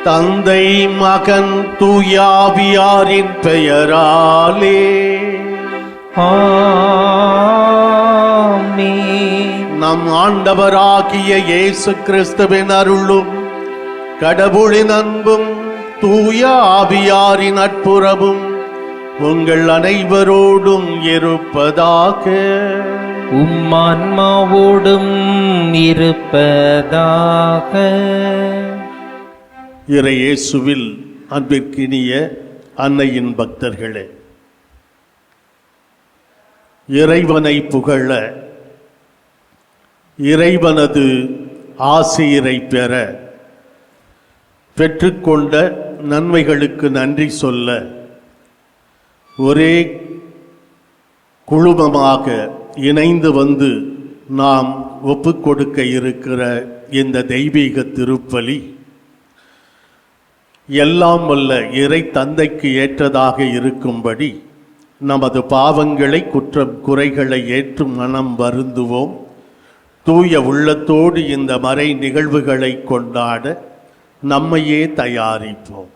தந்தை மகன் தூயாவியாரின் பெயராலே ஆமென். நம் ஆண்டவராகிய இயேசு கிறிஸ்துவின் அருளும் கடவுளின் அன்பும் தூய ஆவியாரின் நட்புறவும் உங்கள் அனைவரோடும் இருப்பதாக. உம்மான்மாவோடும் இருப்பதாக. இறையேசுவில் அன்பிற்கினிய அன்னையின் பக்தர்களே, இறைவனை புகழ, இறைவனது ஆசிரை பெற, பெற்றுக்கொண்ட நன்மைகளுக்கு நன்றி சொல்ல ஒரே குழுமமாக இணைந்து வந்து நாம் ஒப்புக்கொடுக்க இருக்கிற இந்த தெய்வீக திருப்பலி எல்லாம் வல்ல இறை தந்தைக்கு ஏற்றதாக இருக்கும்படி நமது பாவங்களை குற்றம் குறைகளை ஏற்றும் மனம் வருந்துவோம். தூய உள்ளத்தோடு இந்த மறை நிகழ்வுகளை கொண்டாட நம்மையே தயாரிப்போம்.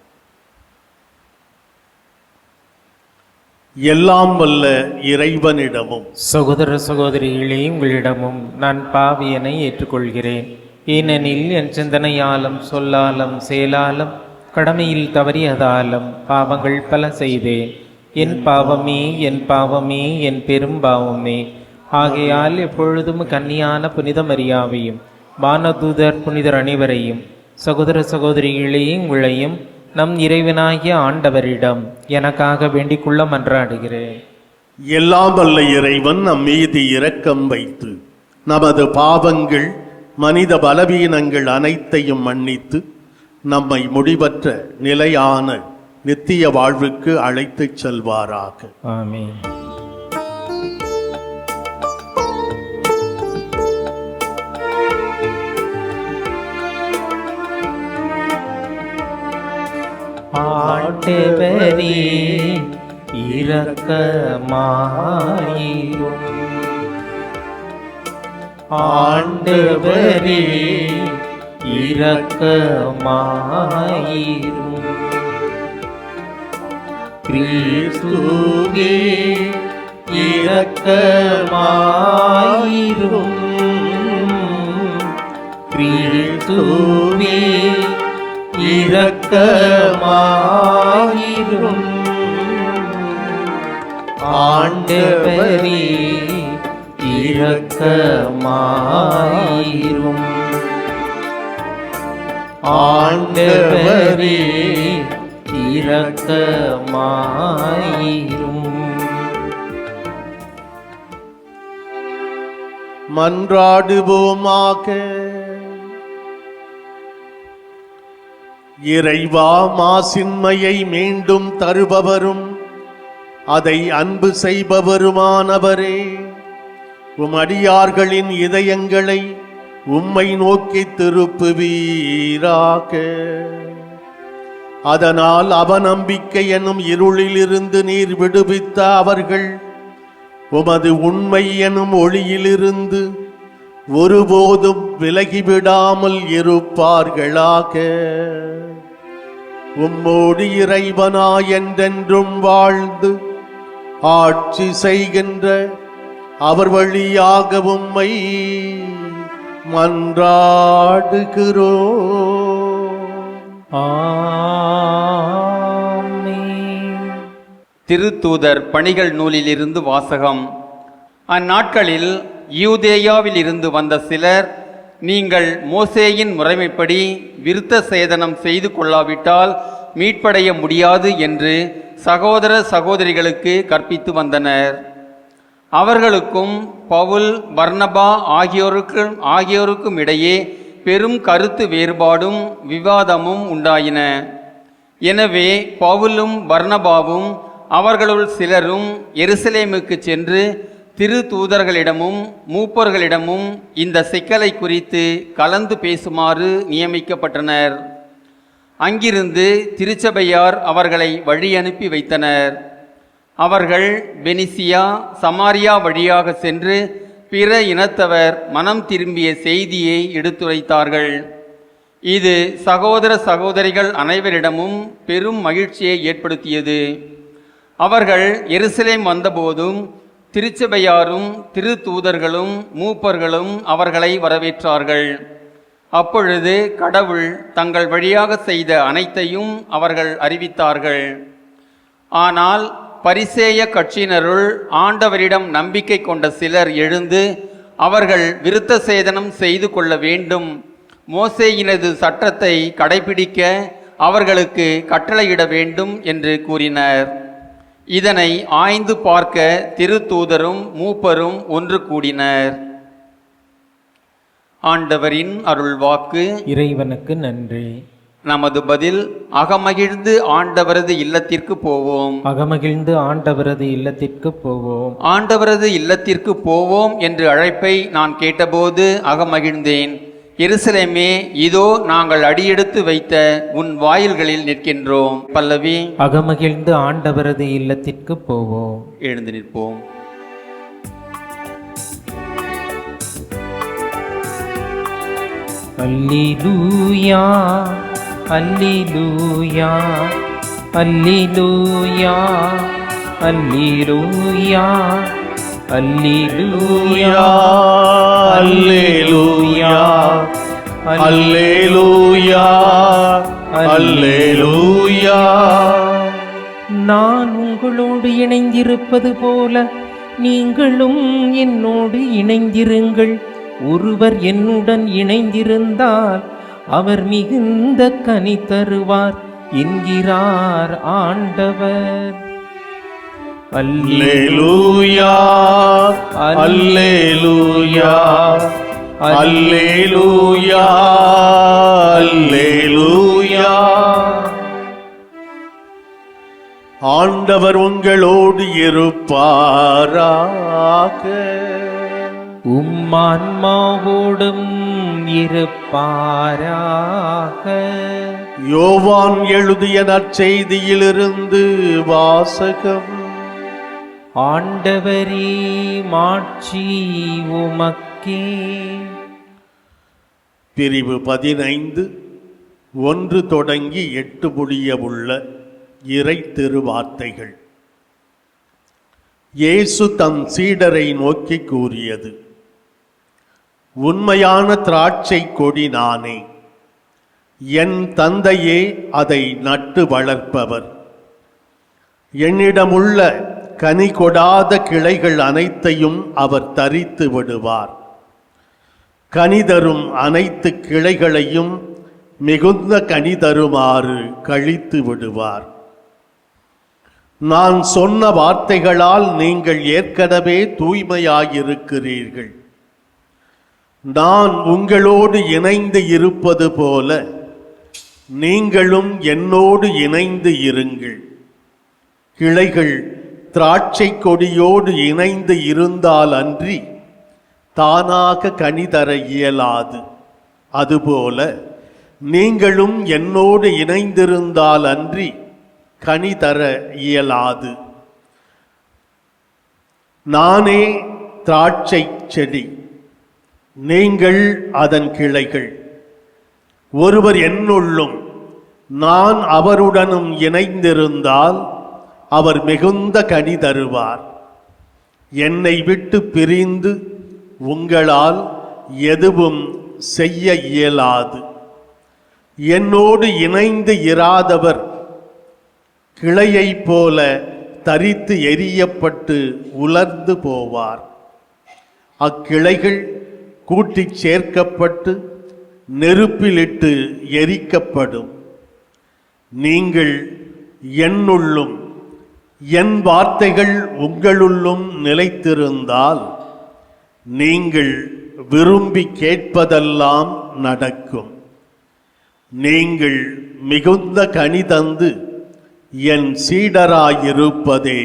எல்லாம் வல்ல இறைவனிடமும் சகோதர சகோதரிகளே, உங்களிடமும் நான் பாவியனை ஏற்றுக்கொள்கிறேன். ஏனெனில் என் சிந்தனையாலும் சொல்லாலும் செயலாலும் கடமையில் தவறியதாலும் பாவங்கள் பல செய்தேன். என் பாவமே, என் பாவமே, என் பெரும் பாவமே. ஆகையால் எப்பொழுதும் கன்னியான புனித மரியாவையும் வானதூதர் புனிதர் அனைவரையும் சகோதர சகோதரிகளே, உங்களையும் நம் இறைவனாகிய ஆண்டவரிடம் எனக்காக வேண்டிக்கொள்ள மன்றாடுகிறேன். எல்லாம் வல்ல இறைவன் நம் மீது இரக்கம் வைத்து நமது பாவங்கள் மனித பலவீனங்கள் அனைத்தையும் மன்னித்து நம்மை முடிவற்ற நிலையான நித்திய வாழ்வுக்கு அழைத்துச் செல்வாராக. ஆமென். ஆண்டவரே இரக்கமாயிரும். ஆண்டவரே இரக்கமாயிரும். கிறிஸ்துவே இரக்கமாயிரும். கிறிஸ்துவே இரக்கமாயிரும். ஆண்டவரே இரக்கமாயிரும். ஆண்டவரே இரக்கமாயிரும். மன்றாடுவோமாக. இறைவா, மாசின்மையை மீண்டும் தருபவரும் அதை அன்பு செய்பவருமானவரே, உம் அடியார்களின் இதயங்களை உம்மை நோக்கி திருப்புவீராக. அதனால் அவநம்பிக்கை எனும் இருளிலிருந்து நீர் விடுவித்த அவர்கள் உமது உண்மை எனும் ஒளியிலிருந்து ஒருபோதும் விலகிவிடாமல் இருப்பார்களாக. உம்மோடு இறைவனாய் என்றென்றும் வாழ்ந்து ஆட்சி செய்கின்ற அவர் வழியாக உம்மை மன்றாடுகிறோம். ஆமென். திருத்தூதர் பணிகள் நூலிலிருந்து வாசகம். அந்நாட்களில் யூதேயாவில் இருந்து வந்த சிலர், நீங்கள் மோசேயின் முறைமைப்படி விருத்த சேதனம் செய்து கொள்ளாவிட்டால் மீட்படைய முடியாது என்று சகோதர சகோதரிகளுக்கு கற்பித்து வந்தனர். அவர்களுக்கும் பவுல், பர்னபா ஆகியோருக்கும் இடையே பெரும் கருத்து வேறுபாடும் விவாதமும் உண்டாயின. எனவே பவுலும் பர்னபாவும் அவர்களுள் சிலரும் எருசலேமுக்கு சென்று திரு தூதர்களிடமும் மூப்பர்களிடமும் இந்த சிக்கலை குறித்து கலந்து பேசுமாறு நியமிக்கப்பட்டனர். அங்கிருந்து திருச்சபையார் அவர்களை வழி அனுப்பி வைத்தனர். அவர்கள் பெனிசியா, சமாரியா வழியாக சென்று பிற இனத்தவர் மனம் திரும்பிய செய்தியை எடுத்துரைத்தார்கள். இது சகோதர சகோதரிகள் அனைவரிடமும் பெரும் மகிழ்ச்சியை ஏற்படுத்தியது. அவர்கள் எருசலேம் வந்தபோதும் திருச்சபையாரும் திருத்தூதர்களும் மூப்பர்களும் அவர்களை வரவேற்றார்கள். அப்பொழுது கடவுள் தங்கள் வழியாக செய்த அனைத்தையும் அவர்கள் அறிவித்தார்கள். ஆனால் பரிசேய கட்சியினருள் ஆண்டவரிடம் நம்பிக்கை கொண்ட சிலர் எழுந்து அவர்கள் விருத்த சேதனம் செய்து கொள்ள வேண்டும், மோசேயினது சட்டத்தை கடைபிடிக்க அவர்களுக்கு கட்டளையிட வேண்டும் என்று கூறினர். இதனை ஆய்ந்து பார்க்க திருத்தூதரும் மூப்பரும் ஒன்று கூடினர். ஆண்டவரின் அருள்வாக்கு. இறைவனுக்கு நன்றி. நமது பதில்: அகமகிழ்ந்து ஆண்டவரது இல்லத்திற்கு போவோம். அகமகிழ்ந்து ஆண்டவரது இல்லத்திற்கு போவோம். ஆண்டவரது இல்லத்திற்கு போவோம் என்று அழைப்பை நான் கேட்டபோது அகமகிழ்ந்தேன். எருசலேமே, இதோ நாங்கள் அடியெடுத்து வைத்த உன் வாயில்களில் நிற்கின்றோம். பல்லவி. அகமகிழ்ந்து ஆண்டவரது இல்லத்திற்கு போவோம். எழுந்து நிற்போம். அல்லேலூயா அல்லேலூயா அல்லேலூயா அல்லேலூயா அல்லேலூயா அல்லேலூயா அல்லேலூயா அல்லேலூயா. நான் உங்களோடு இணைந்திருப்பது போல நீங்களும் என்னோடு இணைந்திருங்கள். ஒருவர் என்னுடன் இணைந்திருந்தால் அவர் மிகுந்த கனி தருவார் என்கிறார் ஆண்டவர். அல்லேலூயா அல்லேலூயா அல்லேலூயா அல்லேலூயா. ஆண்டவர் உங்களோடு இருப்பாராக. உம்மான்மாவோடும் இருப்பாராக. யோவான் எழுதிய நற்செய்தியிலிருந்து வாசகம். ஆண்டவரே, மாட்சி உமக்கே. பிரிவு 15 1 தொடங்கி 8 முடிய உள்ள இறை திருவார்த்தைகள். இயேசு தம் சீடரை நோக்கி கூறியது: உண்மையான திராட்சை கொடி நானே. என் தந்தையே அதை நட்டு வளர்ப்பவர். என்னிடமுள்ள கனி கொடாத கிளைகள் அனைத்தையும் அவர் தரித்து விடுவார். கனிதரும் அனைத்து கிளைகளையும் மிகுந்த கனி தருமாறு கழித்து விடுவார். நான் சொன்ன வார்த்தைகளால் நீங்கள் ஏற்கனவே தூய்மையாயிருக்கிறீர்கள். நான் உங்களோடு இணைந்து இருப்பது போல நீங்களும் என்னோடு இணைந்து இருங்கள். கிளைகள் திராட்சை கொடியோடு இணைந்து இருந்தால் அன்றி தானாக கனி தர இயலாது. அதுபோல நீங்களும் என்னோடு இணைந்திருந்தால் அன்றி கனி தர இயலாது. நானே திராட்சை செடி, நீங்கள் அதன் கிளைகள். ஒருவர் என்னுள்ளும் நான் அவருடனும் இணைந்திருந்தால் அவர் மிகுந்த கனி தருவார். என்னை விட்டு பிரிந்து உங்களால் எதுவும் செய்ய இயலாது. என்னோடு இணைந்து இராதவர் கிளையைப் போல தரித்து எரியப்பட்டு உலர்ந்து போவார். அக்கிளைகள் கூட்டிச் சேர்க்கப்பட்டு நெருப்பிலிட்டு எரிக்கப்படும். நீங்கள் என்னுள்ளும் என் வார்த்தைகள் உங்களுள்ளும் நிலைத்திருந்தால் நீங்கள் விரும்பி கேட்பதெல்லாம் நடக்கும். நீங்கள் மிகுந்த கனி தந்து என் சீடராயிருப்பதே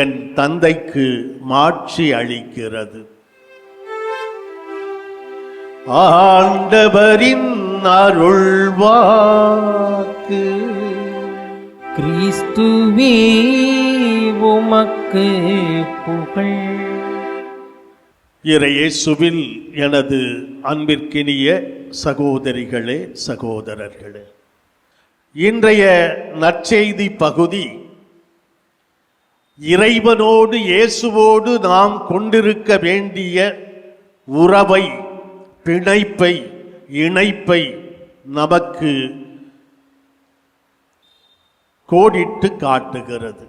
என் தந்தைக்கு மாட்சி அளிக்கிறது. ஆண்டவரின் அருள்வாக்கு. கிறிஸ்துவே, உமக்கு புகழ். இறையேசுவில் எனது அன்பிற்கினிய சகோதரிகளே, சகோதரர்களே, இன்றைய நற்செய்தி பகுதி இறைவனோடு, இயேசுவோடு நாம் கொண்டிருக்க வேண்டிய உறவை, பிணைப்பை, இணைப்பை நமக்கு கோடிட்டு காட்டுகிறது.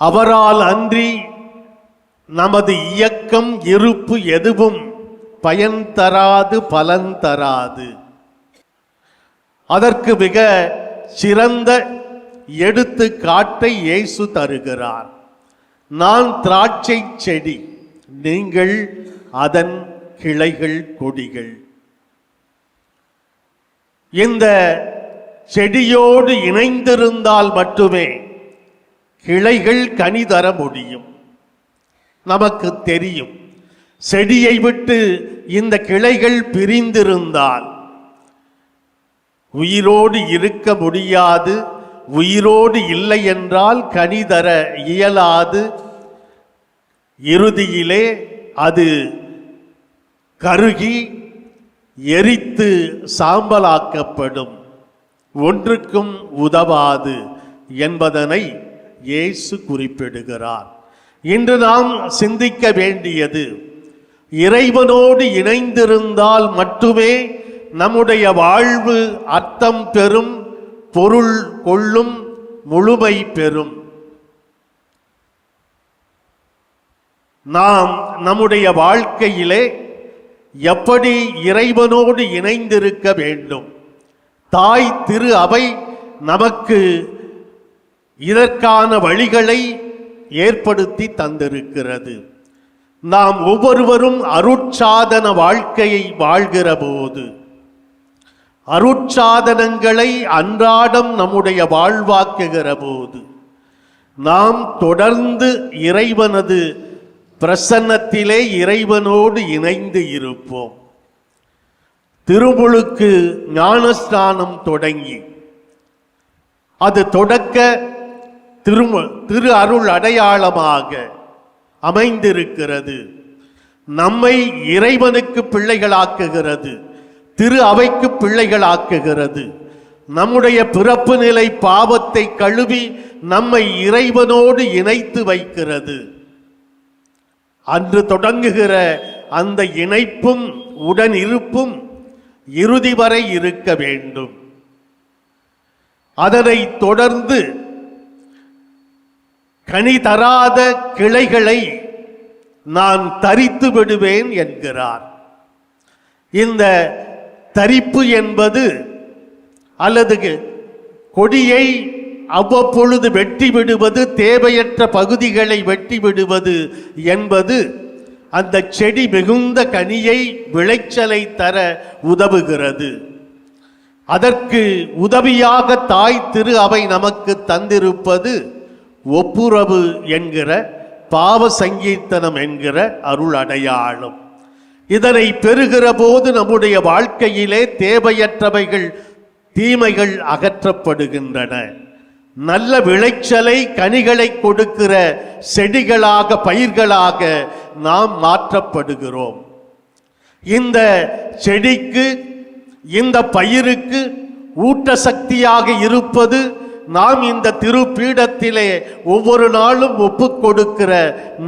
அவரால் அன்றி நமது இயக்கம், இருப்பு எதுவும் பயன் தராது, பலன் தராது. அதற்கு மிக சிறந்த எடுத்துக்காட்டை இயேசு தருகிறார். நான் திராட்சை செடி, நீங்கள் அதன் கிளைகள், கொடிகள். இந்த செடியோடு இணைந்திருந்தால் மட்டுமே கிளைகள் கனி தர முடியும். நமக்கு தெரியும், செடியை விட்டு இந்த கிளைகள் பிரிந்திருந்தால் உயிரோடு இருக்க முடியாது. உயிரோடு இல்லை என்றால் கனி தர இயலாது. இறுதியிலே அது கருகி எரித்து சாம்பலாக்கப்படும், ஒன்றுக்கும் உதவாது என்பதனை இயேசு குறிப்பிடுகிறார். இன்று நாம் சிந்திக்க வேண்டியது, இறைவனோடு இணைந்திருந்தால் மட்டுமே நம்முடைய வாழ்வு அர்த்தம் பெறும், பொருள் கொள்ளும், முழுமை பெறும். நாம் நம்முடைய வாழ்க்கையிலே எப்படி இறைவனோடு இணைந்திருக்க வேண்டும்? தாய் திரு அவை நமக்கு இதற்கான வழிகளை ஏற்படுத்தி தந்திருக்கிறது. நாம் ஒவ்வொருவரும் அருட்சாதன வாழ்க்கையை வாழ்கிற போது, அருட்சாதனங்களை அன்றாடம் நம்முடைய வாழ்வாக்குகிற போது, நாம் தொடர்ந்து இறைவனது பிரசன்னத்திலே இறைவனோடு இணைந்து இருப்போம். திருமுழுக்கு ஞானஸ்நானம் தொடங்கி அது தொடக்க திரு அருள் அடையாளமாக அமைந்திருக்கிறது. நம்மை இறைவனுக்கு பிள்ளைகளாக்குகிறது, திரு அவைக்கு பிள்ளைகளாக்குகிறது. நம்முடைய பிறப்பு நிலை பாவத்தை கழுவி நம்மை இறைவனோடு இணைத்து வைக்கிறது. அன்று தொடங்குகிற அந்த இணைப்பும் உடன் இருப்பும் இறுதி வரை இருக்க வேண்டும். அதனை தொடர்ந்து கனி தராத கிளைகளை நான் தரித்து விடுவேன் என்கிறார். இந்த தரிப்பு என்பது, அல்லது கொடியை அவ்வப்பொழுது வெட்டி விடுவது, தேவையற்ற பகுதிகளை வெட்டி விடுவது என்பது அந்த செடி மிகுந்த கனியை, விளைச்சலை தர உதவுகிறது. அதற்கு உதவியாக தாய் திரு அவை நமக்கு தந்திருப்பது ஒப்புரவு என்கிற, பாவ சங்கீர்த்தனம் என்கிற அருள் அடையாளம். இதனை பெறுகிற போது நம்முடைய வாழ்க்கையிலே தேவையற்றவைகள், தீமைகள் அகற்றப்படுகின்றன. நல்ல விளைச்சலை, கனிகளை கொடுக்கிற செடிகளாக, பயிர்களாக நாம் மாற்றப்படுகிறோம். இந்த செடிக்கு, இந்த பயிருக்கு ஊட்ட சக்தியாக இருப்பது நாம் இந்த திருப்பீடத்திலே ஒவ்வொரு நாளும் ஒப்புக் கொடுக்கிற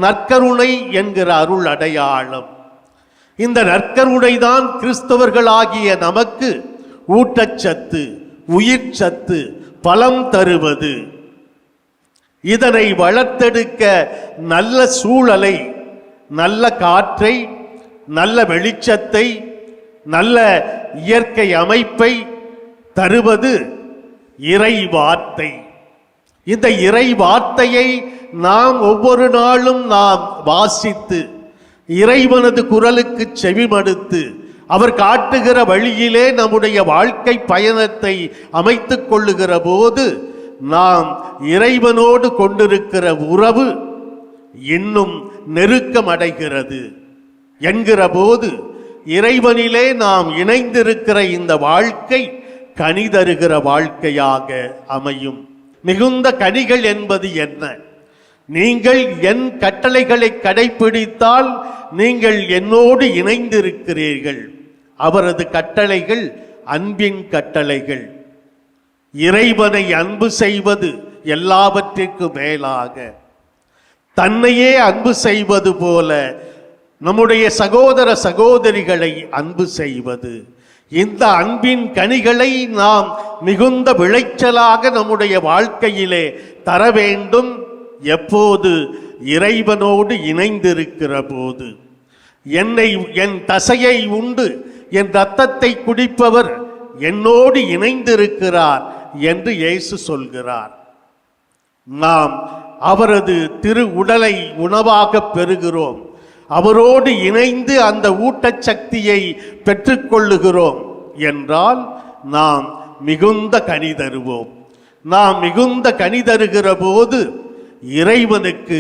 நற்கருணை என்கிற அருள் அடையாளம். இந்த நற்கருணை தான் கிறிஸ்தவர்களாகிய நமக்கு ஊட்டச்சத்து, உயிர் சத்து, பலம் தருவது. இதனை வளர்த்தெடுக்க நல்ல சூழலை, நல்ல காற்றை, நல்ல வெளிச்சத்தை, நல்ல இயற்கை அமைப்பை தருவது இறை வார்த்தை. இந்த இறை வார்த்தையை நாம் ஒவ்வொரு நாளும் நாம் வாசித்து, இறைவனது குரலுக்கு செவிமடுத்து, அவர் காட்டுகிற வழியிலே நம்முடைய வாழ்க்கை பயணத்தை அமைத்துக் கொள்ளுகிற போது நாம் இறைவனோடு கொண்டிருக்கிற உறவு இன்னும் நெருக்கமடைகிறது என்கிற போது, இறைவனிலே நாம் இணைந்திருக்கிற இந்த வாழ்க்கை கனி தருகிற வாழ்க்கையாக அமையும். மிகுந்த கனிகள் என்பது என்ன? நீங்கள் என் கட்டளைகளை கடைபிடித்தால் நீங்கள் என்னோடு இணைந்திருக்கிறீர்கள். அவரது கட்டளைகள் அன்பின் கட்டளைகள். இறைவனை அன்பு செய்வது எல்லாவற்றிற்கும் மேலாக தன்னையே அன்பு செய்வது போல நம்முடைய சகோதர சகோதரிகளை அன்பு செய்வது. இந்த அன்பின் கனிகளை நாம் மிகுந்த விளைச்சலாக நம்முடைய வாழ்க்கையிலே தர வேண்டும். எப்போது? இறைவனோடு இணைந்திருக்கிற போது. என் தசையை உண்டு என் இரத்தத்தை குடிப்பவர் என்னோடு இணைந்திருக்கிறார் என்று இயேசு சொல்கிறார். நாம் அவரது திரு உடலை உணவாக பெறுகிறோம். அவரோடு இணைந்து அந்த ஊட்டச்சக்தியை பெற்றுக்கொள்ளுகிறோம் என்றால் நாம் மிகுந்த கனி தருவோம். நாம் மிகுந்த கனி தருகிற போது இறைவனுக்கு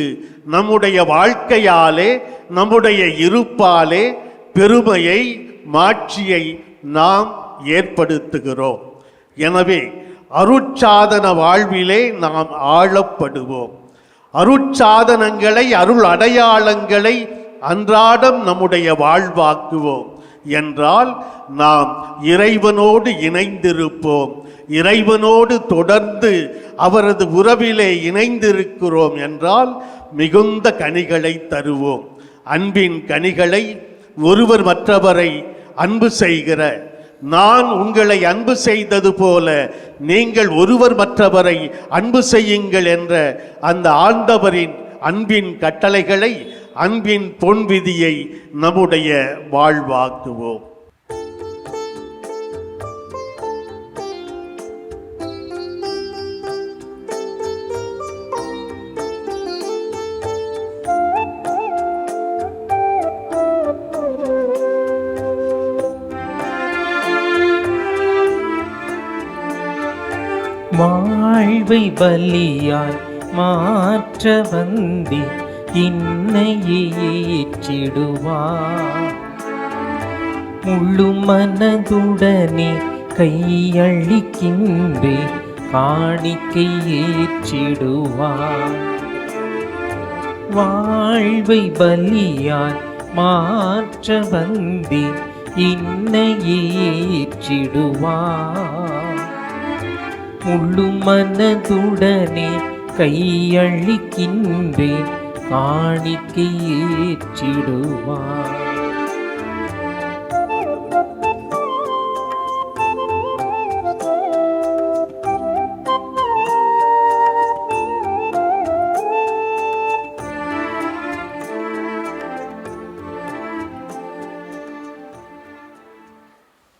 நம்முடைய வாழ்க்கையாலே நம்முடைய இருப்பாலே பெருமையை மாட்சியை நாம் ஏற்படுத்துகிறோம். எனவே அருட்சாதன வாழ்விலே நாம் ஆளப்படுவோம். அருட்சாதனங்களை அருள் அடையாளங்களை அன்றாடம் நம்முடைய வாழ்வாக்குவோம் என்றால் நாம் இறைவனோடு இணைந்திருப்போம். இறைவனோடு தொடர்ந்து அவரது உறவிலே இணைந்திருக்கிறோம் என்றால் மிகுந்த கனிகளை தருவோம். அன்பின் கனிகளை ஒருவர் மற்றவரை அன்பு செய்கிற, நான் உங்களை அன்பு செய்தது போல நீங்கள் ஒருவர் மற்றவரை அன்பு செய்யுங்கள் என்ற அந்த ஆண்டவரின் அன்பின் கட்டளைகளை, அன்பின் பொன் விதியை நம்முடைய வாழ்வாக்குவோம். வாழ்வை பலியாய் மாற்ற வந்தி இன்னையே ஏற்றிடுவார். முழு மனதுடனே கையளிக்கின்றே காணிக்கை ஏற்றிடுவார். வாழ்வை பலியாய் மாற்ற வந்தி இன்னையே ஏற்றிடுவார். முழு மனதுடனே கையளிக்கின்றேன் காணிக்கை ஏற்றிடுவார்.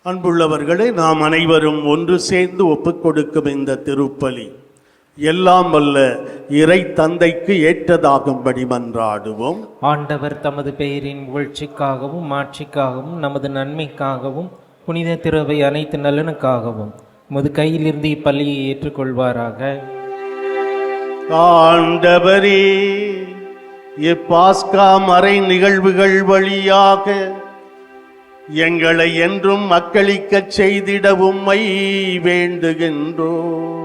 அன்புள்ளவர்களே, நாம் அனைவரும் ஒன்று சேர்ந்து ஒப்புக் கொடுக்கும் இந்த திருப்பலி எல்லாம் வல்ல இறை தந்தைக்கு ஏற்றதாகும்படி மன்றாடுவோம். ஆண்டவர் தமது பெயரின் புகழ்ச்சிக்காகவும் மாட்சிக்காகவும் நமது நன்மைக்காகவும் புனித திருவை அனைத்து நலனுக்காகவும் உமது கையிலிருந்து இப்பள்ளியை ஏற்றுக்கொள்வாராக. ஆண்டவரே, இப்பாஸ்கா மறை நிகழ்வுகள் வழியாக எங்களை என்றும் மக்களிக்கச் செய்திட உம்மை வேண்டுகின்றோம்.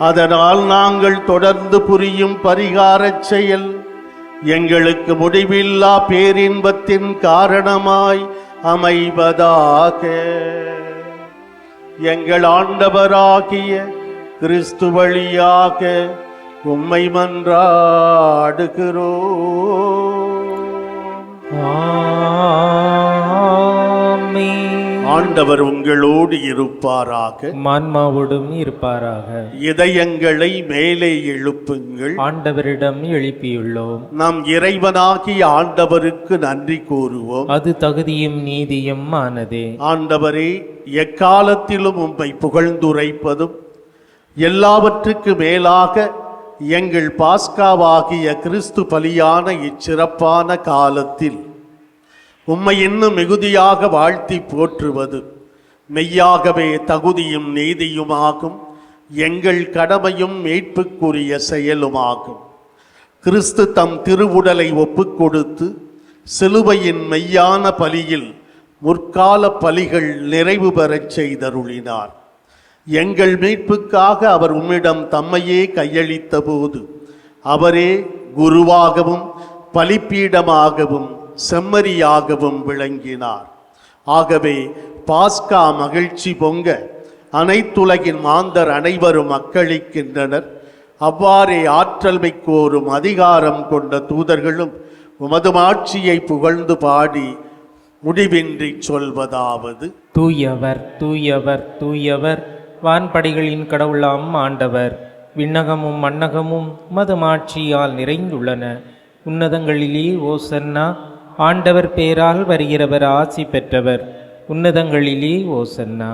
அதனால் நாங்கள் தொடர்ந்து புரியும் பரிகாரச் செயல் எங்களுக்கு முடிவில்லா பேரின்பத்தின் காரணமாய் அமைவதாக. எங்கள் ஆண்டவராகிய கிறிஸ்து வழியாக உம்மை மன்றாடுகிறோம். ஆண்டவர் உங்களோடு இருப்பாராக, ஆன்மாவோடும் இருப்பாராக. இதயங்களை மேலே எழுப்புங்கள். ஆண்டவரிடம் எழுப்பியுள்ளோம். நம் இறைவனாகிய ஆண்டவருக்கு நன்றி கூறுவோம். அது தகுதியும் நீதியும் ஆனதே. ஆண்டவரே, எக்காலத்திலும் உம்மை புகழ்ந்துரைப்பதும் எல்லாவற்றுக்கு மேலாக எங்கள் பாஸ்காவாகிய கிறிஸ்து பலியான இச்சிறப்பான காலத்தில் உம்மை இன்னும் மிகுதியாக வாழ்த்தி போற்றுவது மெய்யாகவே தகுதியும் நீதியுமாகும், எங்கள் கடமையும் மீட்புக்குரிய செயலுமாகும். கிறிஸ்து தம் திருவுடலை ஒப்புக் கொடுத்து சிலுவையின் மெய்யான பலியில் முற்கால பலிகள் நிறைவு பெறச் செய்தருளினார். எங்கள் மீட்புக்காக அவர் உம்மிடம் தம்மையே கையளித்த போது அவரே குருவாகவும் பலிப்பீடமாகவும் செம்மறியாகவும் விளங்கினார். ஆகவே பாஸ்கா மகிழ்ச்சி பொங்க அனைத்துலகின் மாந்தர் அனைவரும் அக்களிக்கின்றனர். அவ்வாறே ஆற்றல் மிக்கோரும் அதிகாரம் கொண்ட தூதர்களும் உமது மாட்சியை புகழ்ந்து பாடி முடிவின்றி சொல்வதாவது: தூயவர் தூயவர் தூயவர், வான்படைகளின் கடவுளாம் ஆண்டவர். விண்ணகமும் மண்ணகமும் மது மாட்சியால் நிறைந்துள்ளன. உன்னதங்களிலே ஓசன்னா. ஆண்டவர் பேரால் வருகிறவர் ஆசி பெற்றவர். உன்னதங்களிலே ஓசன்னா.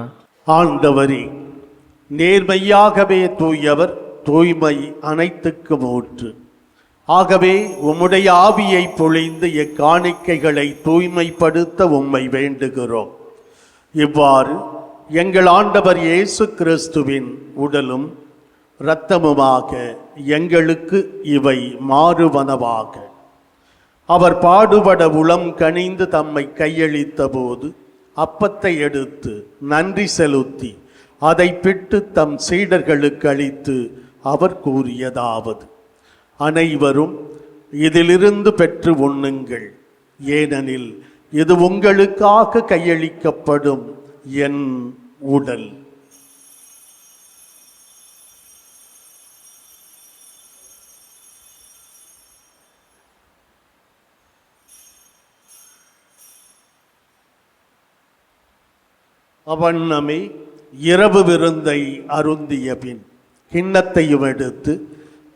ஆண்டவரே, நேர்மையாகவே தூயவர், தூய்மை அனைத்துக்கும் ஊற்று. ஆகவே உம்முடைய ஆவியை பொழிந்து எக்காணிக்கைகளை தூய்மைப்படுத்த உம்மை வேண்டுகிறோம். இவ்வாறு எங்கள் ஆண்டவர் இயேசு கிறிஸ்துவின் உடலும் இரத்தமுமாக எங்களுக்கு இவை மாறுவனவாக. அவர் பாடுபட உளம் கனிந்து தம்மை கையளித்த போது அப்பத்தை எடுத்து நன்றி செலுத்தி அதை பிட்டு தம் சீடர்களுக்கு அளித்து அவர் கூறியதாவது: அனைவரும் இதிலிருந்து பெற்று உண்ணுங்கள், ஏனெனில் இது உங்களுக்காக கையளிக்கப்படும் என் உடல். அவண்ணமே இரவு விருந்தை அருந்திய பின் கிண்ணத்தையும் எடுத்து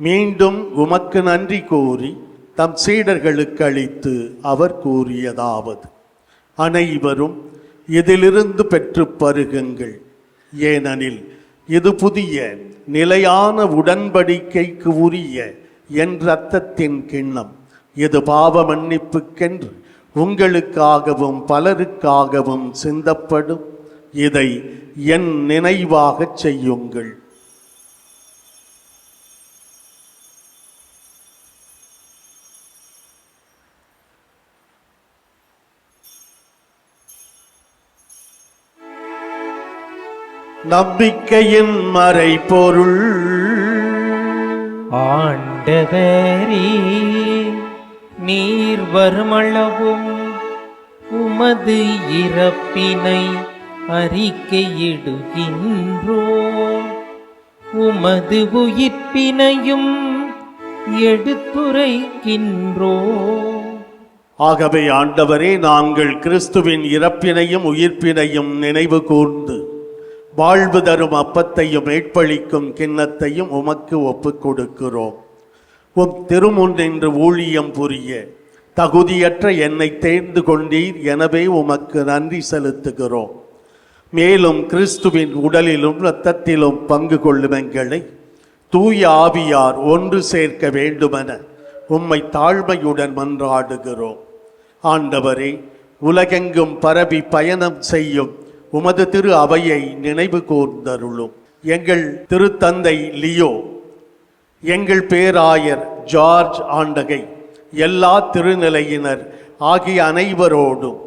மீண்டும் உமக்கு நன்றி கூறி தம் சீடர்களுக்கு அளித்து அவர் கூறியதாவது: அனைவரும் இதிலிருந்து பெற்று பருகுங்கள், ஏனெனில் இது புதிய நிலையான உடன்படிக்கைக்கு உரிய என் இரத்தத்தின் கிண்ணம். இது பாவ மன்னிப்புக்கென்று உங்களுக்காகவும் பலருக்காகவும் சிந்தப்படும். இதை என் நினைவாகச் செய்யுங்கள். நம்பிக்கையின் மறைபொருள். ஆண்டவரே, நீர் வருமளவும் உமது இறப்பினை அறிக்கையிடுகின்றோம், உமது உயிர்ப்பினையும் எடுத்துரைக்கின்றோம். ஆகவே ஆண்டவரே, நாங்கள் கிறிஸ்துவின் இறப்பினையும் உயிர்ப்பினையும் நினைவு கூர்ந்து வாழ்வு தரும் அப்பத்தையும் மீட்பளிக்கும் கிண்ணத்தையும் உமக்கு ஒப்புக் கொடுக்கிறோம். உம் திருமுன்னின்று ஊழியம் புரிய தகுதியற்ற என்னை தேர்ந்து கொண்டீர், எனவே உமக்கு நன்றி செலுத்துகிறோம். மேலும் கிறிஸ்துவின் உடலிலும் இரத்தத்திலும் பங்கு கொள்ளும் எங்களை தூய ஆவியார் ஒன்று சேர்க்க வேண்டுமென உம்மை தாழ்மையுடன் மன்றாடுகிறோம். ஆண்டவரே, உலகெங்கும் பரவி பயணம் செய்யும் உமது திரு அவையை நினைவு கூர்ந்தருளும். எங்கள் திருத்தந்தை லியோ, எங்கள் பேராயர் ஜார்ஜ் ஆண்டகை, எல்லா திருநிலையினர் ஆகிய அனைவரோடும்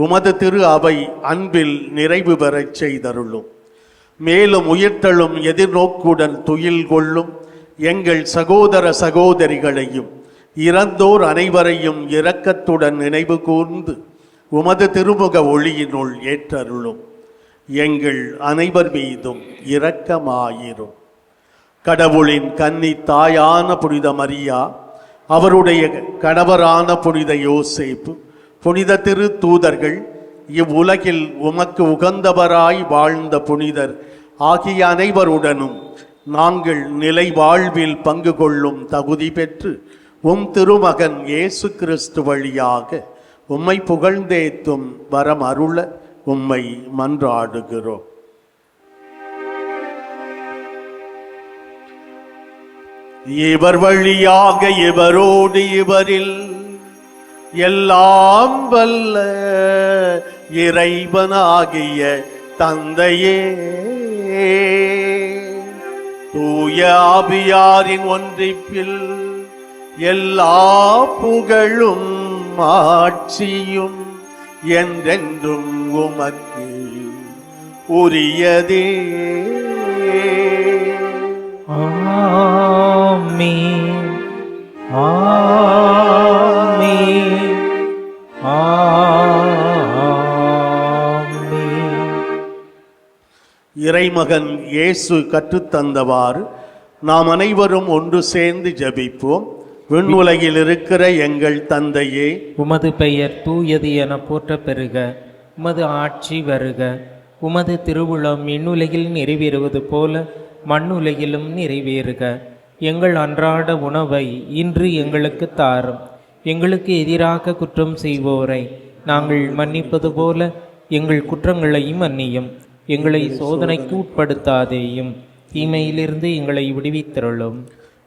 உமது திரு அவை அன்பில் நிறைவு பெறச் செய்தருளும். மேலும் உயிர்த்தெழும் எதிர்நோக்குடன் துயில் கொள்ளும் எங்கள் சகோதர சகோதரிகளையும் இறந்தோர் அனைவரையும் இரக்கத்துடன் நினைவு கூர்ந்து உமது திருமுக ஒளியினுள் ஏற்றருளும். எங்கள் அனைவர் மீதும் இரக்கமாயிரும். கடவுளின் கன்னி தாயான புனித மரியா, அவருடைய கணவரான புனித யோசேப்பு, புனித திரு தூதர்கள், இவ்வுலகில் உமக்கு உகந்தவராய் வாழ்ந்த புனிதர் ஆகிய அனைவருடனும் நாங்கள் நிலை வாழ்வில் பங்கு கொள்ளும் தகுதி பெற்று உம் திருமகன் இயேசு கிறிஸ்து வழியாக உம்மை புகழ்ந்தேத்தும் வரம் அருள உம்மை மன்றாடுகிறோம். இவர் வழியாக இவரோடு இவரில் எல்லாம் வல்ல இறைவனாகிய தந்தையே, தூய ஆவியாரின் ஒன்றிப்பில் எல்லா புகழும் ஆட்சியும் என்றென்றும் உமக்கு உரியதே. ஆமென். ஆமென். இறைமகன் இயேசு கற்றுத்தந்தவாறு நாம் அனைவரும் ஒன்று சேர்ந்து ஜெபிப்போம். விண்ணுலகில் இருக்கிற எங்கள் தந்தையே, உமது பெயர் தூயது என போற்ற பெறுக. உமது ஆட்சி வருக. உமது திருவுளம் விண்ணுலகில் நிறைவேறுவது போல மண்ணுலகிலும் நிறைவேறுக. எங்கள் அன்றாட உணவை இன்று எங்களுக்கு தாரும். எங்களுக்கு எதிராக குற்றம் செய்வோரை நாங்கள் மன்னிப்பது போல எங்கள் குற்றங்களையும் மன்னியும். எங்களை சோதனைக்கு உட்படுத்தாதேயும், தீமையிலிருந்து எங்களை விடுவித்தருளும்.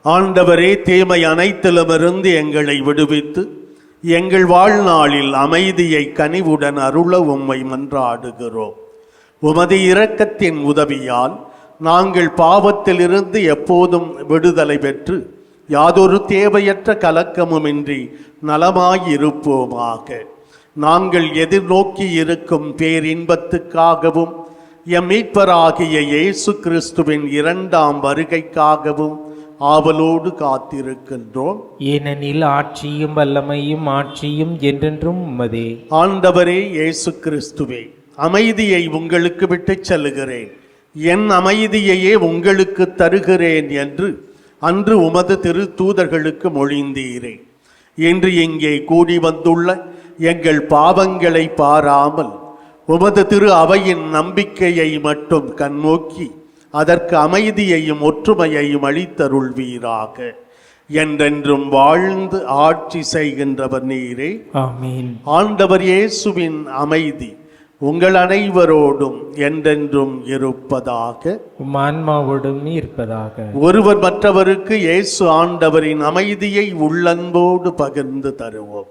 ஆண்டவரே, தீமை அனைத்திலுமிருந்து எங்களை விடுவித்து எங்கள் வாழ்நாளில் அமைதியை கனிவுடன் அருள உம்மை மன்றாடுகிறோம். உமது இரக்கத்தின் உதவியால் நாங்கள் பாவத்திலிருந்து எப்போதும் விடுதலை பெற்று யாதொரு தேவையற்ற கலக்கமுமின்றி நலமாயிருப்போமாக. நாங்கள் எதிர்நோக்கி இருக்கும் பேரின்பத்துக்காகவும் எம் மீட்பராகிய இயேசு கிறிஸ்துவின் 2ஆம் வருகைக்காகவும் ஆவலோடு காத்திருக்கின்றோம். ஏனெனில் ஆட்சியும் வல்லமையும் ஆட்சியும் என்றென்றும் உமதே. ஆண்டவரே இயேசு கிறிஸ்துவே, அமைதியை உங்களுக்கு விட்டுச் செல்லுகிறேன், என் அமைதியையே உங்களுக்கு தருகிறேன் என்று அன்று உமது திரு தூதர்களுக்கு மொழிந்தீரே. இன்று இங்கே கூடி வந்துள்ள எங்கள் பாவங்களை பாராமல் உமது திரு அவையின் நம்பிக்கையை மட்டும் கண்ணோக்கி அதற்கு அமைதியையும் ஒற்றுமையையும் அளித்தருள்வீராக. என்றென்றும் வாழ்ந்து ஆட்சி செய்கின்றவர் நீரே. ஆமென். ஆண்டவர் இயேசுவின் அமைதி உங்கள் அனைவரோடும் என்றென்றும் இருப்பதாக. உம் ஆன்மாவோடும் இருப்பதாக. ஒருவர் மற்றவருக்கு இயேசு ஆண்டவரின் அமைதியை உள்ளன்போடு பகிர்ந்து தருவோம்.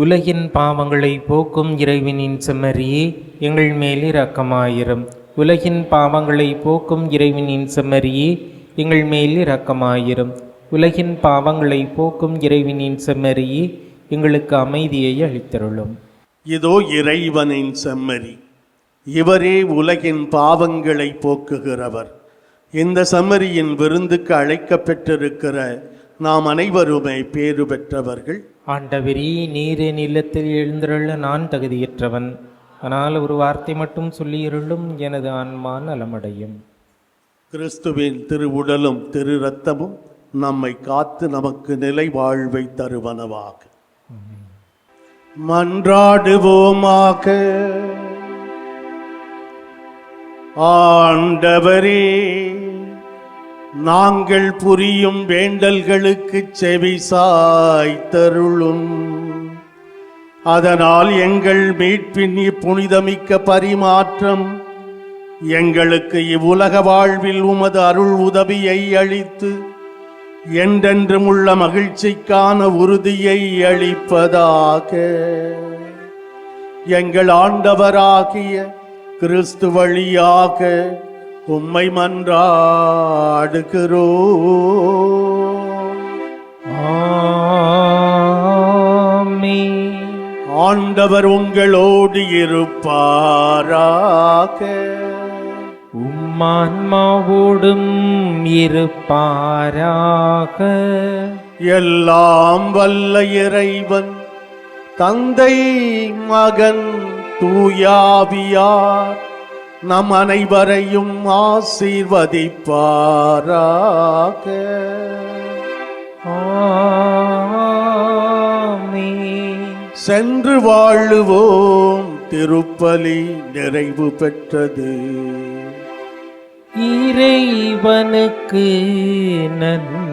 உலகின் பாவங்களை போக்கும் இறைவனின் செம்மறியே, எங்கள் மேல் இரக்கமாயிரும். உலகின் பாவங்களை போக்கும் இறைவனின் செம்மறியே, எங்கள் மேல் இரக்கமாயிரும். உலகின் பாவங்களை போக்கும் இறைவனின் செம்மறியே, எங்களுக்கு அமைதியை அளித்தருளும். இதோ இறைவனின் செம்மறி, இவரே உலகின் பாவங்களை போக்குகிறவர். இந்த செம்மறியின் விருந்துக்கு அழைக்கப்பெற்றிருக்கிற நாம் அனைவருமே பேறு பெற்றவர்கள். ஆண்டவரே, நீரே நிலத்தில் எழுந்தருள நான் தகுதியற்றவன். ஆனால் ஒரு வார்த்தை மட்டும் சொல்லியருளும், எனது ஆன்மா நலமடையும். கிறிஸ்துவின் திரு உடலும் திரு இரத்தமும் நம்மை காத்து நமக்கு நிலை வாழ்வை தருவனவாக. மன்றாடுவோமாக. ஆண்டவரே, நாங்கள் புரியும் வேண்டல்களுக்கு செவி சாய்த்தருளும். அதனால் எங்கள் மீட்பின் இப்புனிதமிக்க பரிமாற்றம் எங்களுக்கு இவ்வுலக வாழ்வில் உமது அருள் உதவியை அளித்து என்றென்றும் உள்ள மகிழ்ச்சிக்கான உறுதியை அளிப்பதாக. எங்கள் ஆண்டவராகிய கிறிஸ்து வழியாக உம்மை மன்றாடுகிறோம். ஆமென். ஆண்டவர் உங்களோடு இருப்பாராக. உம்மான்மாவோடும் இருப்பாராக. எல்லாம் வல்ல இறைவன் தந்தை, மகன், தூயாவியார் நம் அனைவரையும் ஆசீர்வதிப்பாராக. ஆமென். சென்று வாழுவோம். திருப்பலி நிறைவு பெற்றது. இறைவனுக்கு நன்றி.